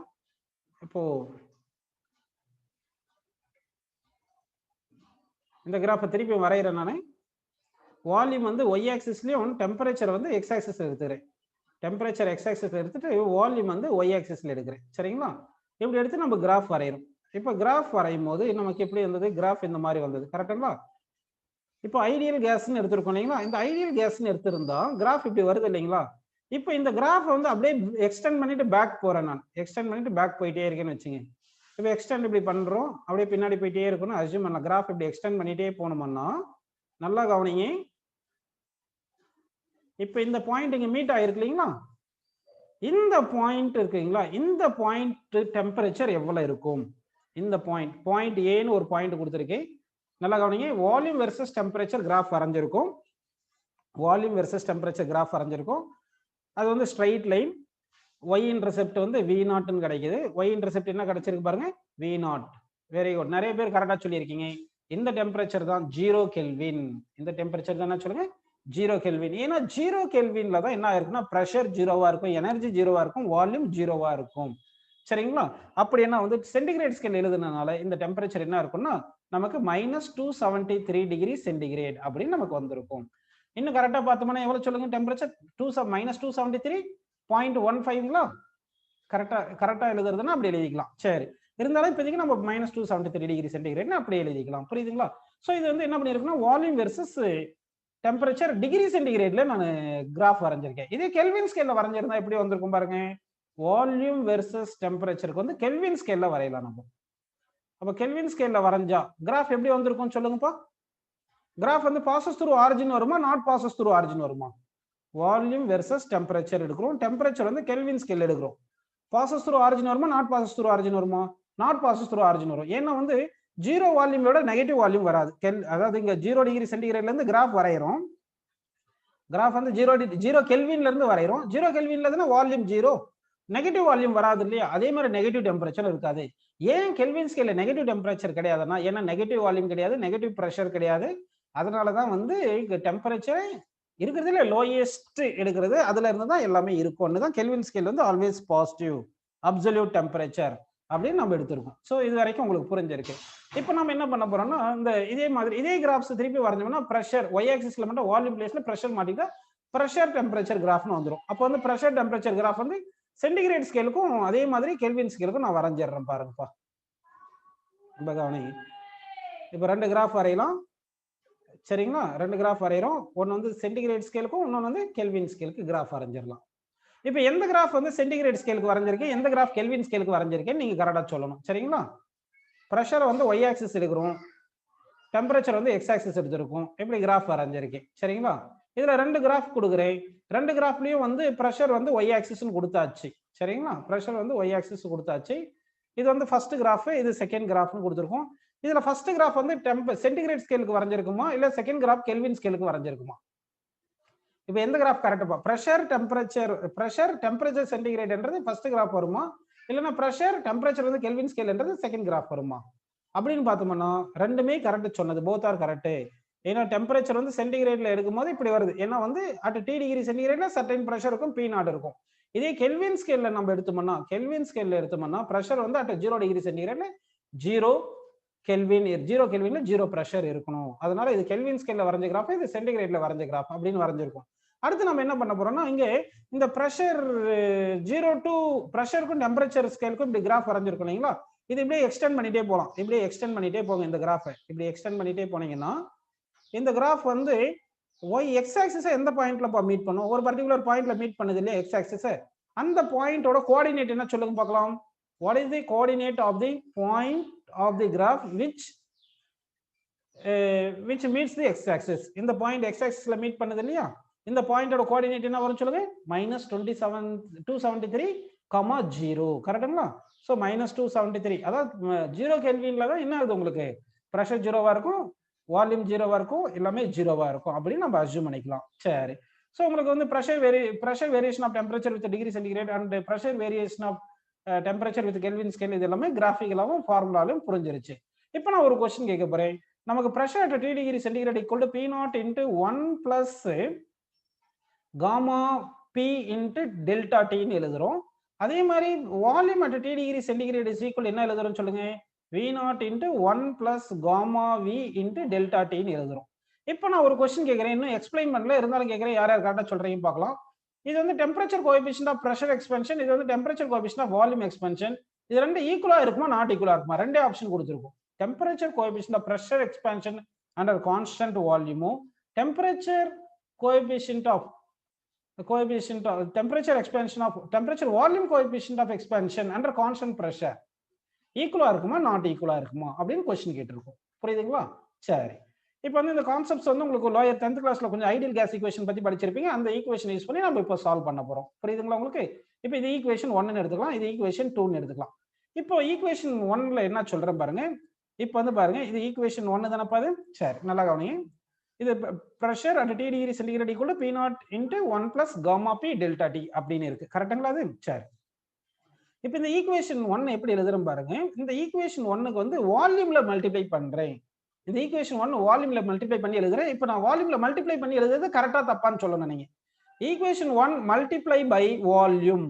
இப்போ இந்த கிராஃபை திருப்பி வரைகிறேன் நான். வால்யூம் வந்து ஒய் ஆக்சிஸ்லயும் டெம்பரேச்சர் வந்து எக்ஸ் ஆக்சிஸ் எடுத்துக்கிறேன். டெம்பரேச்சர் எக்ஸ் ஆக்சிஸ் எடுத்துட்டு வால்யூம் வந்து ஒய் ஆக்சிஸ்ல எடுக்கிறேன். சரிங்களா? இப்படி எடுத்து நம்ம கிராஃப் வரைகிறோம். இப்போ கிராஃப் வரையும் போது நமக்கு எப்படி இருந்தது, கிராஃப் இந்த மாதிரி வந்தது. கரெக்டுங்களா? இப்போ ஐடியல் கேஸ்ன்னு எடுத்திருக்கோம் இல்லைங்களா, இந்த ஐடியல் கேஸ்ன்னு எடுத்திருந்தா கிராஃப் இப்படி வருது இல்லைங்களா. இப்போ இந்த கிராஃப் வந்து அப்படியே எக்ஸ்டெண்ட் பண்ணிட்டு பேக் போறேன் நான், எக்ஸ்டெண்ட் பண்ணிட்டு பேக் போயிட்டே இருக்கேன்னு வச்சுங்க. இப்போ எக்ஸ்டெண்ட் இப்படி பண்றோம், அப்படியே பின்னாடி போயிட்டே இருக்கணும். அஸ்யூம் பண்ணலாம் கிராஃப் இப்படி எக்ஸ்டெண்ட் பண்ணிட்டே போனோம்னா, நல்லா கவனிங்க. இப்போ இந்த பாயிண்ட் இங்க மீட் ஆயிருக்கு இல்லைங்களா, இந்த பாயிண்ட் இருக்குங்களா, இந்த பாயிண்ட் டெம்பரேச்சர் எவ்வளவு இருக்கும், இந்த பாயிண்ட் ஏன்னு ஒரு பாயிண்ட் கொடுத்துருக்கேன். நல்லா கவனிங்க, வால்யூம் வெர்சஸ் டெம்பரேச்சர் கிராஃப் வரைஞ்சிருக்கும், வால்யூம் வெர்சஸ் டெம்பரேச்சர் கிராஃப் வரைஞ்சிருக்கும். அது வந்து ஸ்ட்ரைட் லைன், ஒய் இன்டர்செப்ட் வந்து V0 கிடைக்குது. ஒய் இன்டர்செப்ட் என்ன கிடைச்சிருக்கு பாருங்க, V0. வெரி குட், நிறைய பேர் கரெக்டா சொல்லியிருக்கீங்க. இந்த டெம்பரேச்சர் தான் 0 கெல்வின், இந்த டெம்பரேச்சர் தான் என்ன சொல்லுங்க, 0 கெல்வின். ஏன்னா 0 கெல்வின்ல தான் என்ன இருக்குன்னா பிரஷர் 0வா இருக்கும், எனர்ஜி 0வா இருக்கும், வால்யூம் 0வா இருக்கும். சரிங்களா? அப்படி என்ன வந்து சென்டிகிரேட் ஸ்கேல் எழுதுனதுனால இந்த டெம்பரேச்சர் என்ன இருக்கும்னா நமக்கு -273 டிகிரி சென்டிகிரேட் அப்படின்னு நமக்கு வந்திருக்கும். இன்னும் கரெக்டா பார்த்தோம்னா எவ்வளவு சொல்லுங்க, டெம்பரேச்சர் -273.15ங்களா? கரெக்டா எழுதுறதுன்னா அப்படி எழுதிக்கலாம். சரி, இருந்தாலும் இப்போதைக்கு நம்ம -273 டிகிரி சென்டிகிரேட்னு அப்படி எழுதிக்கலாம். புரியுதுங்களா? ஸோ இது வந்து என்ன பண்ணிருக்குன்னா வால்யூம் வெர்சஸ் டெம்பரேச்சர் டிகிரி சென்டிகிரேட்ல நான் கிராஃப் வரைஞ்சிருக்கேன். இதே கெல்வின் ஸ்கேல்ல வரைஞ்சிருந்தா எப்படி வந்திருக்கும் பாருங்க, வால்யூம் வெர்சஸ் டெம்பரேச்சருக்கு வந்து கெல்வின் ஸ்கேல்ல வரையலாம் நம்ம. அப்ப கெல்வின் ஸ்கேல்ல வரைஞ்சா கிராஃப் எப்படி வந்திருக்கும் சொல்லுங்கப்பா. கிராஃப் வந்து பாசஸ் த்ரூ ஆரிஜின் வருமா, நாட் பாசஸ் த்ரூ ஆரிஜின் வருமா? வால்யூம் வெர்சஸ் டெம்பரேச்சர் எடுக்கிறோம், டெம்பரேச்சர் வந்து கெல்வின் ஸ்கேல் எடுக்கிறோம். பாசஸ் த்ரூ ஆரிஜின் வருமா, நாட் பாசஸ் த்ரூ ஆரிஜின் வருமா? நாட் பாசஸ் த்ரூ ஆரிஜின் வரும். ஏன்னா வந்து 0 வால்யூமோட நெகட்டிவ் வால்யூம் வராது. அதாவது இங்க 0 டிகிரி சென்டிகிரேட்ல இருந்து கிராஃப் வரைகிறோம், கிராஃப் வந்து 0 கெல்வின்ல இருந்து வரைகிறோம். 0 கெல்வின்ல இருந்து வால்யூம் 0, நெகட்டிவ் வால்யூம் வராது இல்லையா? அதே மாதிரி நெகட்டிவ் டெம்பரேச்சர் இருக்காது. ஏன் கெல்வின் ஸ்கேல்ல நெகட்டிவ் டெம்பரேச்சர் கிடையாதுன்னா, ஏன்னா நெகட்டிவ் வால்யூம் கிடையாது, நெகட்டிவ் பிரஷர் கிடையாது. அதனாலதான் வந்து டெம்பரேச்சர் இருக்கிறதுல லோயஸ்ட் எடுக்கிறது, அதுல இருந்து தான் எல்லாமே இருக்கும்னு தான் கெல்வின் ஸ்கேல் வந்து ஆல்வேஸ் பாசிட்டிவ் அப்சல்யூட் டெம்பரேச்சர் அப்படின்னு நம்ம எடுத்திருக்கோம். ஸோ இது வரைக்கும் உங்களுக்கு புரிஞ்சிருக்கு. இப்போ நம்ம என்ன பண்ண போறோம்னா, இந்த இதே மாதிரி இதே கிராஃப்ஸ் திருப்பி வரைஞ்சோம்னா பிரஷர் ஒய் ஆக்சிஸ்ல மட்டும் வால்யூம் பிளேஸ்ல பிரஷர் மாட்டிட்டா பிரஷர் டெம்பரேச்சர் கிராஃப்னு வந்துடும். அப்போ வந்து பிரஷர் டெம்பரேச்சர் கிராஃப் வந்து சென்டிகிரேட் ஸ்கேலுக்கும் அதே மாதிரி கெல்வின் ஸ்கேலுக்கும் நான் வரைஞ்சிடுறேன் பாருங்கப்பா. இப்போ 2 கிராஃப் வரையலாம். சரிங்களா? 2 கிராஃப் வரைகிறோம். ஒன்று வந்து சென்டிகிரேட் ஸ்கேலுக்கும், இன்னொன்று வந்து கெல்வின் ஸ்கேலுக்கு கிராஃப் வரைஞ்சிடலாம். இப்போ எந்த கிராஃப் வந்து சென்டிகிரேட் ஸ்கேலுக்கு வரைஞ்சிருக்கேன், எந்த கிராஃப் கெல்வின் ஸ்கேலுக்கு வரைஞ்சிருக்கேன் நீங்க கரெக்டாக சொல்லணும். சரிங்களா? ப்ரெஷர் வந்து ஒய் ஆக்சிஸ் எடுக்கிறோம், டெம்பரேச்சர் வந்து எக்ஸ் ஆக்சிஸ் எடுத்திருக்கும். எப்படி கிராஃப் வரைஞ்சிருக்கேன். சரிங்களா? இதுல 2 கிராஃப் கொடுக்குறேன். 2 கிராஃப்லயும் வந்து ப்ரெஷர் வந்து ஒய் ஆக்சிஸ்னு கொடுத்தாச்சு. சரிங்களா? ப்ரெஷர் வந்து ஒய் ஆக்சிஸ் கொடுத்தாச்சு. இது வந்து ஃபர்ஸ்ட் கிராஃப், இது செகண்ட் கிராஃப்னு கொடுத்துருக்கோம். இதுல ஃபர்ஸ்ட் கிராஃப் வந்து சென்டிகிரேட் ஸ்கேலுக்கு வரைஞ்சிருக்குமா இல்ல செகண்ட் கிராஃப் கெல்வின் ஸ்கேலுக்கு வரைஞ்சிருக்குமா? இப்போ எந்த கிராஃப் கரெக்டா? பிரஷர் டெம்பரேச்சர் சென்டிகிரேட்ன்றது ஃபர்ஸ்ட் கிராஃப் வருமா இல்லனா பிரஷர் டெம்பரேச்சர் வந்து கெல்வின் ஸ்கேல்ன்றது செகண்ட் கிராஃப் வருமா அப்படின்னு பார்த்தோம்னா ரெண்டுமே கரெக்ட் சொன்னது, போத் ஆர் கரெக்ட். ஏன்னா டெம்பரேச்சர் வந்து சென்டிகிரேட்ல இருக்கும்போது இப்படி வருது. ஏன்னா வந்து அட் T டிகிரி சென்டிகிரேட்ல சர்டைன் பிரஷர் இருக்கும், P நாட் இருக்கும். இதே கெல்வின் ஸ்கேல்ல நம்ம எடுத்தோம்னா பிரஷர் வந்து அட் 0 டிகிரி சென்டிகிரேட்ல 0 கெல்வின்ல 0 பிரஷர் இருக்கணும். அதனால இது கெல்வின் ஸ்கேல்ல வரைஞ்ச கிராஃப், இது சென்டிகிரேட்ல வரைஞ்ச கிராஃப் அப்படின்னு வரைஞ்சிருக்கும். அடுத்து நம்ம என்ன பண்ண போறோம்னா இங்க இந்த பிரஷர் 0 டு பிரஷருக்கும் டெம்பரேச்சர் ஸ்கேலுக்கும் இப்படி கிராஃப் வரைஞ்சிருக்கும் இல்லைங்களா? இது இப்படியே எக்ஸ்டெண்ட் பண்ணிட்டே போகலாம். இப்படியே எக்ஸ்டெண்ட் பண்ணிட்டே போங்க. இந்த கிராஃபை இப்படி எக்ஸ்டெண்ட் பண்ணிட்டே போனீங்கன்னா இந்த கிராஃப் வந்து எக்ஸ் ஆக்சிஸ் எந்த பாயிண்ட்ல மீட் பண்ணும்? ஒரு பர்டிகுலர் பாயிண்ட்ல மீட் பண்ணுது இல்லையா எக்ஸ் ஆக்சிஸ், அந்த பாயிண்டோட கோஆர்டினேட் என்ன சொல்லுங்க பார்க்கலாம். What is the coordinate of the point of the graph which meets the x axis? இந்த பாயிண்ட் எக்ஸ் ஆக்சிஸ்ல மீட் பண்ணுது இல்லையா, இந்த பாயிண்டோட கோஆர்டினேட் என்ன வரும் சொல்லுங்க. -273,0 கரெக்ட்டுங்களா? சோ -273, அதாவது 0 கெல்வின்ல தான் என்ன ஆகுது உங்களுக்கு, பிரஷர் 0வா இருக்கும், வால்யூம் 0வா இருக்கும், எல்லாமே 0வா இருக்கும் அப்படின்னு நம்ம அஸ்யூம் பண்ணிக்கலாம். சரி, சோ உங்களுக்கு வந்து pressure variation of temperature with degree centigrade and pressure variation of temperature with Kelvin scale இது எல்லாமே கிராஃபிக்கலாவும் ஃபார்முலாலும் புரிஞ்சிருச்சு. இப்போ நான் ஒரு क्वेश्चन கேட்க போறேன். நமக்கு pressure at T degree centigrade equal to P0 into 1 plus gamma P into delta T ன்னு எழுதுறோம். அதே மாதிரி volume at T degree centigrade is equal என்ன எழுதுறோம் சொல்லுங்க, V0 into 1 plus gamma V into delta T ன்னு எழுதுறோம். இப்போ நான் ஒரு क्वेश्चन கேட்கிறேன், இன்னும் எக்ஸ்பிளைன் பண்ணல, இருந்தாலும் கேட்கிறேன், யார் யார் கரெக்டா சொல்றீங்க பார்க்கலாம். இது வந்து டெம்பரேச்சர் கோஎஃபிஷியன்ட் ஆஃப் பிரஷர் எக்ஸ்பென்ஷன், இது வந்து டெம்பரேச்சர் கோஎஃபிஷியன்ட் ஆஃப் வால்யூம் எக்ஸ்பென்ஷன். இது ரெண்டு ஈக்குவலா இருக்குமா நாட் ஈக்குவலா இருக்குமா? ரெண்டே ஆப்ஷன் கொடுத்துருக்கும். Temperature coefficient of pressure expansion under constant volume, temperature temperature expansion of temperature volume coefficient of expansion under constant pressure ஈக்குவலா இருக்குமா நாட் ஈக்குவலா இருக்குமா அப்படின்னு क्वेश्चन கேட்டிருக்கோம். புரியுதுங்களா? சரி, இப்போ வந்து இந்த கான்செப்ட்ஸ் வந்து உங்களுக்கு லோயர் 10th கிளாஸ்ல கொஞ்சம் ஐடியல் கேஸ் ஈக்குவேஷன் பத்தி படிச்சிருப்பீங்க. அந்த ஈக்குவேஷன் யூஸ் பண்ணி நம்ம இப்போ சால்வ் பண்ண போறோம். புரியுதுங்களா உங்களுக்கு? இப்போ இது ஈக்குவேஷன் 1 ன்னு எடுத்துக்கலாம், இது ஈக்குவேஷன் 2 ன்னு எடுத்துக்கலாம். இப்போ ஈக்குவேஷன் 1ல என்ன சொல்றேன் பாருங்க. இப்போ வந்து பாருங்க, இது ஈக்குவேஷன் 1 தானப்பா இது. சரி, நல்லா கவனிங்க. இது pressure at T degree centigrade equal to P0 into 1 plus gamma P delta T அப்படின்னு இருக்கு. கரெக்ட்டுங்களா அது? சரி, இப்போ இந்த ஈக்குவேஷன் 1 எப்படி எழுதுறேன் பாருங்க. இந்த ஈக்குவேஷன் 1க்கு வந்து வால்யூம்ல மல்டிப்ளை பண்றேன். இந்த ஈக்குவேஷன் 1 வால்யூம்ல மல்டிப்ளை பண்ணி எழுதுறேன். இப்போ நான் வால்யூம்ல மல்டிப்ளை பண்ணி எழுதுறது கரெக்டா தப்பான்னு சொல்லணும் நீங்க. ஈக்குவேஷன் 1 மல்டிப்ளை பை வால்யூம்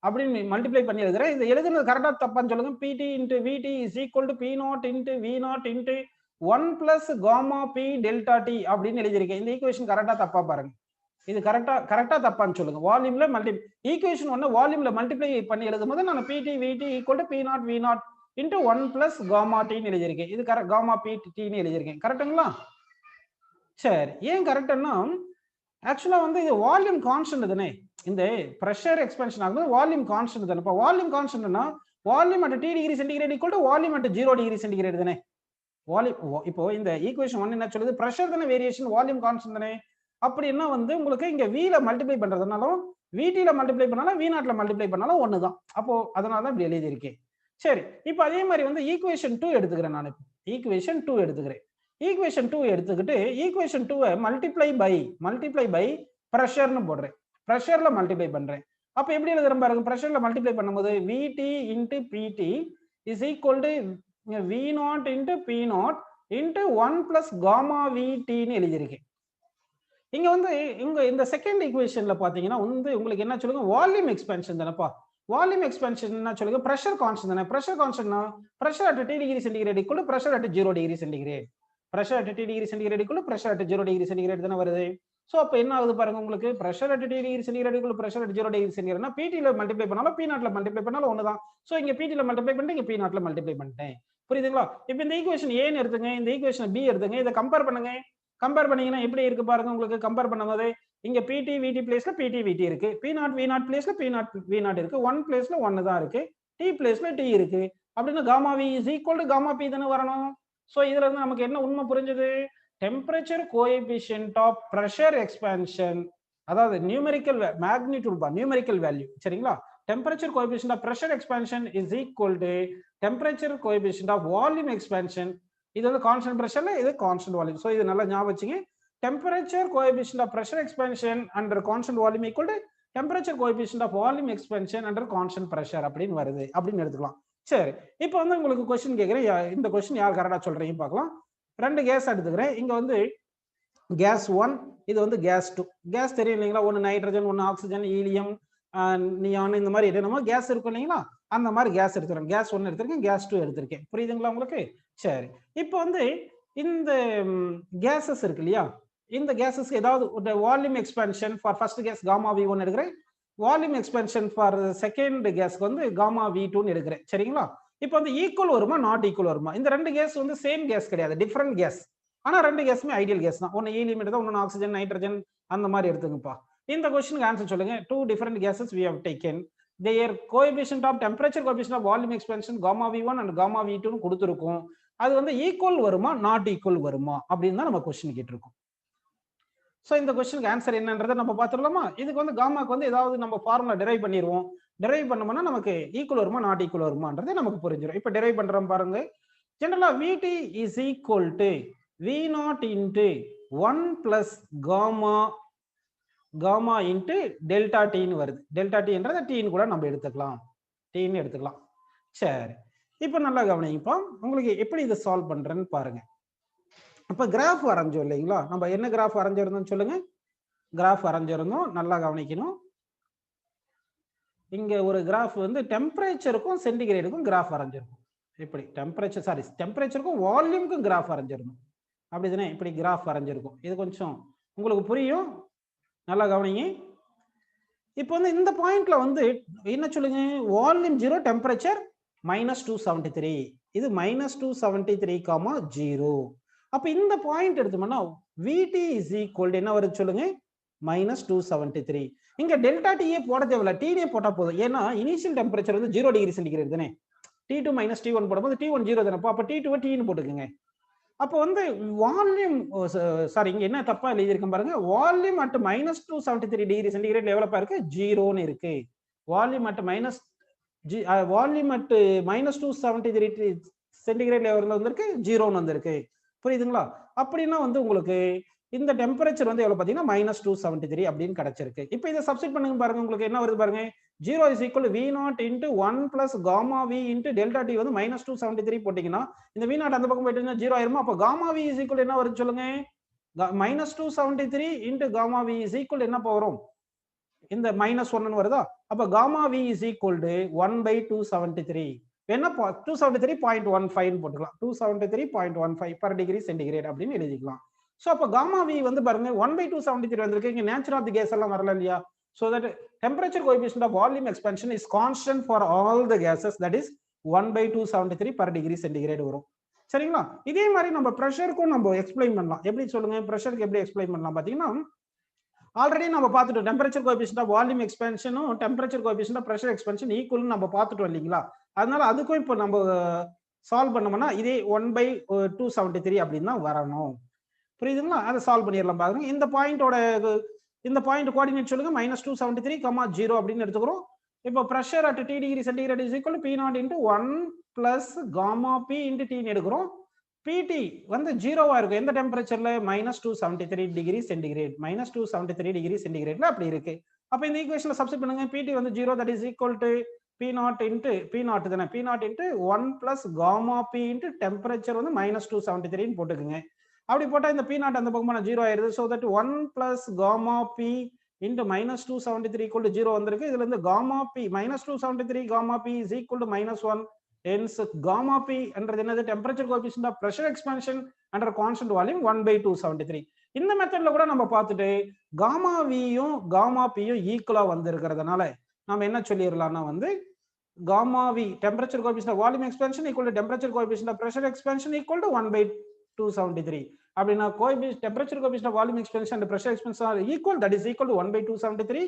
அப்படின்னு மல்டிப்ளை பண்ணி எழுதுறேன். இது எழுதுறது கரெக்டா தப்பான்னு சொல்லுங்க. PT into VT is equal to P0 into V0 into 1 plus gamma P delta T அப்படின்னு எழுதியிருக்கேன். இந்த ஈக்குவேஷன் கரெக்டா தப்பா பாருங்க. இது கரெக்டா தப்பான்னு சொல்லுங்க. வால்யூம்ல ஈக்குவேஷன் 1 வால்யூம்ல மல்டிப்ளை பண்ணி எழுதும்போது நான் PT VT equal to P0 V0 into 1 plus gamma T ன்னு எழுதியிருக்கேன். இது gamma P T ன்னு எழுதியிருக்கேன். கரெக்ட்டுங்களா? சரி, ஏன் கரெக்ட்னா ஆக்சுவலா வந்து இது வால்யூம் கான்ஸ்டன்ட் தானே. இந்த பிரஷர் எக்ஸ்பென்ஷன் ஆகும்போது வால்யூம் கான்ஸ்டன்ட் தானே. இப்போ வால்யூம் கான்ஸ்டன்ட்னா volume at T degree centigrade equal to volume at 0 degree centigrade தானே. வால்யூம் இப்போ இந்த ஈக்குவேஷன் 1 என்ன சொல்லுது, பிரஷர் தானே வேரியேஷன், வால்யூம் கான்ஸ்டன்ட் தானே. அப்படின்னா வந்து உங்களுக்கு இங்க V ல மல்டிப்ளை பண்றதுனாலும் VT ல மல்டிப்ளை பண்ணாலும் V0 ல மல்டிப்ளை பண்ணாலும் ஒண்ணு தான். அப்போ அதனால தான் இப்படி எழுதி இருக்கேன். சரி, இப்போ அதே மாதிரி வந்து ஈக்குவேஷன் 2 எடுத்துக்கிறேன். நான் ஈக்குவேஷன் 2 எடுத்துக்கிறேன். ஈக்குவேஷன் 2 எடுத்துக்கிட்டு ஈக்குவேஷன் 2 மல்டிப்ளை பை பிரஷர்னு போடுறேன். பிரஷர்ல மல்டிப்ளை பண்றேன். அப்ப எப்படி எழுதுறேன் பாருங்க. பிரஷர்ல மல்டிப்ளை பண்ணும்போது VT into PT is equal to V0 into P0 into 1 plus gamma VT ன்னு எழுதியிருக்கேன். இங்க வந்து இந்த செகண்ட் ஈக்குவேஷன்ல பாத்தீங்கன்னா வந்து உங்களுக்கு என்ன சொல்லுங்க, வால்யூம் எக்ஸ்பென்ஷன் தானப்பா. வால்யூம் எக்ஸ்பென்ஷன் என்ன சொல்லுங்க, பிரஷர் கான்ஸ்டன்ட் தானே. பிரஷர் கான்ஸ்டன்ட்னா pressure at T degree centigrade equal to pressure at 0 degree centigrade. Pressure at T degree centigrade equal to pressure at 0 degree centigrade தானே வருது. சோ அப்ப என்ன ஆகுது பாருங்க, உங்களுக்கு pressure at T degree centigrade equal to pressure at 0 degree சென்டிகிரேட்னா PT ல multiply பண்ணாலும் P0 ல மல்டிப்ளை பண்ணாலும் ஒண்ணுதான். சோ இங்க PT ல மல்டிப்ளை பண்ணிட்டு இங்க P0 ல மல்டிப்ளை பண்ணிட்டேன். புரியுதுங்களா? இப்போ இந்த ஈக்குவேஷன் A ன்னு எடுத்துங்க, இந்த ஈக்குவேஷன் B எடுத்துங்க, இத கம்பேர் பண்ணுங்க. கம்பேர் பண்ணீங்கன்னா எப்படி இருக்கு பாருங்க. உங்களுக்கு கம்பேர் பண்ணும்போது இங்க PT VT பிளேஸ்ல PT VT இருக்கு, P0 V0 பிளேஸ்ல P0 V0 இருக்கு, 1 பிளேஸ்ல 1 தான் இருக்கு, T பிளேஸ்ல T இருக்கு. அப்படின்னா gamma V is equal to gamma P தானே வரணும். சோ இதுல இருந்து நமக்கு என்ன உண்மை புரிஞ்சது, temperature coefficient of pressure expansion, அதாவது நியூமெரிக்கல் மேக்னிட்யூட் நியூமெரிக்கல் வேல்யூ, சரிங்களா, temperature coefficient of pressure expansion is equal to temperature coefficient of volume expansion. இது வந்து கான்ஸ்டன்ட் பிரஷர்ல, இது கான்ஸ்டன்ட் வால்யூம். ஸோ இது நல்லா ஞாபகம் வச்சுங்க. Temperature coefficient of pressure expansion under constant volume equal to temperature coefficient of volume expansion under constant pressure அப்படின்னு வருது அப்படின்னு எடுத்துக்கலாம். சரி, இப்போ வந்து உங்களுக்கு கொஸ்டின் கேட்குறேன். இந்த கொஸ்டின் யார் கரெக்டாக சொல்றீங்க பார்க்கலாம். 2 கேஸ் எடுத்துக்கிறேன். இங்க வந்து கேஸ் 1, இது வந்து கேஸ் 2. கேஸ் தெரியும் இல்லைங்களா? ஒன்று நைட்ரஜன், ஒன்று ஆக்சிஜன், ஹீலியம், நியான், இந்த மாதிரி என்னமோ கேஸ் இருக்கும் இல்லைங்களா? அந்த மாதிரி கேஸ் எடுத்துக்கிறேன். கேஸ் 1 எடுத்திருக்கேன், கேஸ் 2 எடுத்திருக்கேன். புரியுதுங்களா உங்களுக்கு? சரி, இப்போ வந்து இந்த கேசஸ் இருக்கு இல்லையா? இந்த கேசஸ் ஏதாவது volume expansion for first case gamma V1 எடுக்கிறேன். வால்யூம் எக்ஸ்பென்ஷன் ஃபார் செகண்ட் கேஸ்க்கு வந்து காமா V2 எடுக்கிறேன். சரிங்களா? இப்போ வந்து ஈக்குவல் வருமா, நாட் ஈக்குவல் வருமா? இந்த 2 கேஸ் வந்து சேம் கேஸ் கிடையாது, டிஃபரெண்ட் கேஸ். ஆனா 2 கேஸுமே ஐடியல் கேஸ் தான். ஒன்னு ஹீலியம் எடுத்தா, ஒன்னு ஆக்சிஜன், நைட்ரஜன், அந்த மாதிரி எடுத்துங்கப்பா. இந்த क्वेश्चन ஆன்சர் சொல்லுங்க. 2 different gases we have taken, their coefficient of temperature coefficient of volume expansion gamma V1 and gamma V2 னு கொடுத்திருக்கும். அது வந்து ஈக்குவல் வருமா, நாட் ஈக்குவல் வருமா அப்படின்னு தான் நம்ம क्वेश्चन கேட்டிருக்கோம். சோ இந்த क्वेश्चनக்கு ஆன்சர் என்னன்றதை நம்ம பாத்துறலாமா? இதுக்கு வந்து காமாக்கு வந்து ஏதாவது நம்ம ஃபார்முலா டெரைவ் பண்ணிடுவோம். டெரைவ் பண்ணோம்னா நமக்கு ஈக்குவல் வருமா, நாட் ஈக்குவல் வருமான்றது நமக்கு புரிஞ்சிடும். இப்போ டெரைவ் பண்றோம் பாருங்க. ஜெனரலா VT is equal to V0 into 1 plus gamma into delta T ன்னு வருது. டெல்டா T என்றதை T ன்னு கூட நம்ம எடுத்துக்கலாம். T ன்னு எடுத்துக்கலாம். சரி, இப்போ நல்லா கவனிங்கப்பா. உங்களுக்கு எப்படி இதை சால்வ் பண்றேன்னு பாருங்க. இப்போ கிராஃப் வரைஞ்சோம் இல்லைங்களா? நம்ம என்ன கிராஃப் வரைஞ்சிருந்தோம் சொல்லுங்க. கிராஃப் வரைஞ்சிருந்தோம், நல்லா கவனிக்கணும். இங்க ஒரு கிராஃப் வந்து டெம்பரேச்சருக்கும் சென்டிகிரேடுக்கும் கிராஃப் வரைஞ்சிருக்கும். இப்படி டெம்பரேச்சருக்கும் வால்யூமுக்கும் கிராஃப் வரைஞ்சிருக்கும். அப்படிதானே? இப்படி கிராஃப் வரைஞ்சிருக்கும். இது கொஞ்சம் உங்களுக்கு புரியும், நல்லா கவனிங்க. இப்போ வந்து இந்த பாயிண்ட்ல வந்து என்ன சொல்லுங்க, வால்யூம் 0, டெம்பரேச்சர் -273. இது -273, 0. அப்ப இந்த பாயிண்ட் எடுத்தோம்னா VT is equal to என்ன வருது சொல்லுங்க, -273. இங்க டெல்டா T போட தேவையில்ல, T போட்டா போதும். ஏன்னா இனிஷியல் டெம்பரேச்சர் வந்து 0 டிகிரி சென்டிகிரேட் தானே. T2 - T1 போடும்போது T1 0 தானே. அப்ப T2 T ன்னு போட்டுக்கோங்க. அப்போ வந்து வால்யூம், சாரி இங்க என்ன தப்பா எழுதியிருக்கேன் பாருங்க. வால்யூம் அட் -273 டிகிரி சென்டிகிரேட் லெவலப்பா இருக்கு, 0ன்னு இருக்கு. வால்யூம் அட் -273 சென்டிகிரேட் லெவல்ல வந்திருக்கு, 0ன்னு வந்திருக்கு. புரியுதுங்களா? அப்படின்னா வந்து உங்களுக்கு இந்த டெம்பரேச்சர் வந்து எவ்வளவு பாத்தீங்கன்னா -273 அப்படின்னு கிடைச்சிருக்கு. இப்போ இதை சப்ஸ்டிட் பண்ணுங்க பாருங்க. உங்களுக்கு என்ன வருது பாருங்க. 0 is equal to V0 into 1 plus gamma V into delta T வந்து -273 போட்டீங்கன்னா இந்த V0 அந்த பக்கம் போயிட்டு 0 ஆயிருமா? அப்ப gamma V is equal to என்ன வருது சொல்லுங்க. -273 into gamma V is equal to என்ன வரும்? இந்த -1 வருதா? அப்ப gamma V is equal to 1/273. என்ன 273.15 போட்டுக்கலாம். 273.15 per degree centigrade அப்படின்னு எழுதிக்கலாம். சோ அப்ப gamma V வந்து பாருங்க 1/273 வந்திருக்கு. இங்க நேச்சர் ஆஃப் தி கேஸ் எல்லாம் வரல இல்லையா? So that temperature coefficient of volume expansion is constant for all the gases, that is 1/273 per degree centigrade வரும். சரிங்களா? இதே மாதிரி நம்ம பிரஷருக்கும் நம்ம எக்ஸ்பிளைன் பண்ணலாம். எப்படி சொல்லுங்க, பிரஷருக்கு எப்படி எக்ஸ்பிளைன் பண்ணலாம் பாத்தீங்கன்னா, ஆல்ரெடி நம்ம பார்த்துட்டோம். டெம்பரேச்சர் கோஎஃபிஷியன்ட் ஆஃப் வால்யூம் எக்ஸ்பென்ஷனும் temperature coefficient of pressure expansion equal நம்ம பார்த்துட்டோம் இல்லைங்களா? அதனால அதுக்கும் இப்போ நம்ம சால்வ் பண்ணோம்னா இதே 1/273 அப்படின்னு தான் வரணும். புரியுதுங்களா? அதை சால்வ் பண்ணிடலாம் பாருங்க. இந்த பாயிண்டோட இந்த பாயிண்ட் கோஆர்டினேட் சொல்லுங்க. -273, 0 அப்படின்னு எடுத்துக்கிறோம். இப்போ pressure at T degree centigrade is equal to P0 into 1 plus gamma P into T ன்னு எடுக்கிறோம். PT வந்து 0வா இருக்கும். எந்த டெம்பரேச்சர்ல? -273 டிகிரி சென்டிகிரேட். -273 டிகிரி சென்டிகிரேட்ல அப்படி இருக்கு. அப்ப இந்த ஈக்குவேஷன்ல சப்ஸ்டிட் பண்ணுங்க. PT வந்து 0, that is equal to P0 into P0 தானே. P0 into 1 plus gamma P into temperature வந்து -273 ன்னு போட்டுக்குங்க. அப்படி போட்டா இந்த P0 அந்த பக்கமான 0 ஆயிருது. so that 1 plus gamma P into -273 equal to 0 வந்திருக்கு. இதுல இருந்து gamma P -273 gamma P is equal to -1. hence gamma P என்றது என்னது? Temperature coefficient of pressure expansion under constant volume 1/273. இந்த மெத்தட்ல கூட நம்ம பார்த்துட்டு gamma V யும் gamma P யும் ஈக்குவலா வந்திருக்கிறதுனால நம்ம என்ன சொல்லிடலாம்னா வந்து gamma V temperature coefficient of volume expansion equal to temperature coefficient of pressure expansion equal to 1/273. அப்படின்னா temperature coefficient of volume expansion and pressure expansion are equal, that is equal to 1/273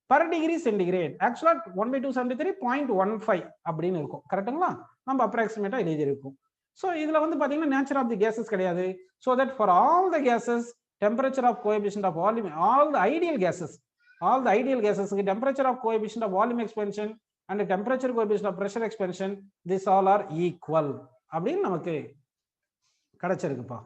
per degree centigrade. ஆக்சுவலா 1/273.15 அப்படின்னு இருக்கும். கரெக்ட்டுங்களா? நம்ம அப்ராக்சிமேட்டா எழுதி இருக்கும். So இதுல வந்து பாத்தீங்கன்னா நேச்சர் ஆஃப் தி கேசஸ் கிடையாது. so that for all the gases temperature of coefficient of volume, all the ideal gases all the ideal gases temperature of coefficient of volume expansion and temperature coefficient of pressure expansion, these all are equal அப்படின்னு நமக்கு கிடைச்சிருக்குப்பா.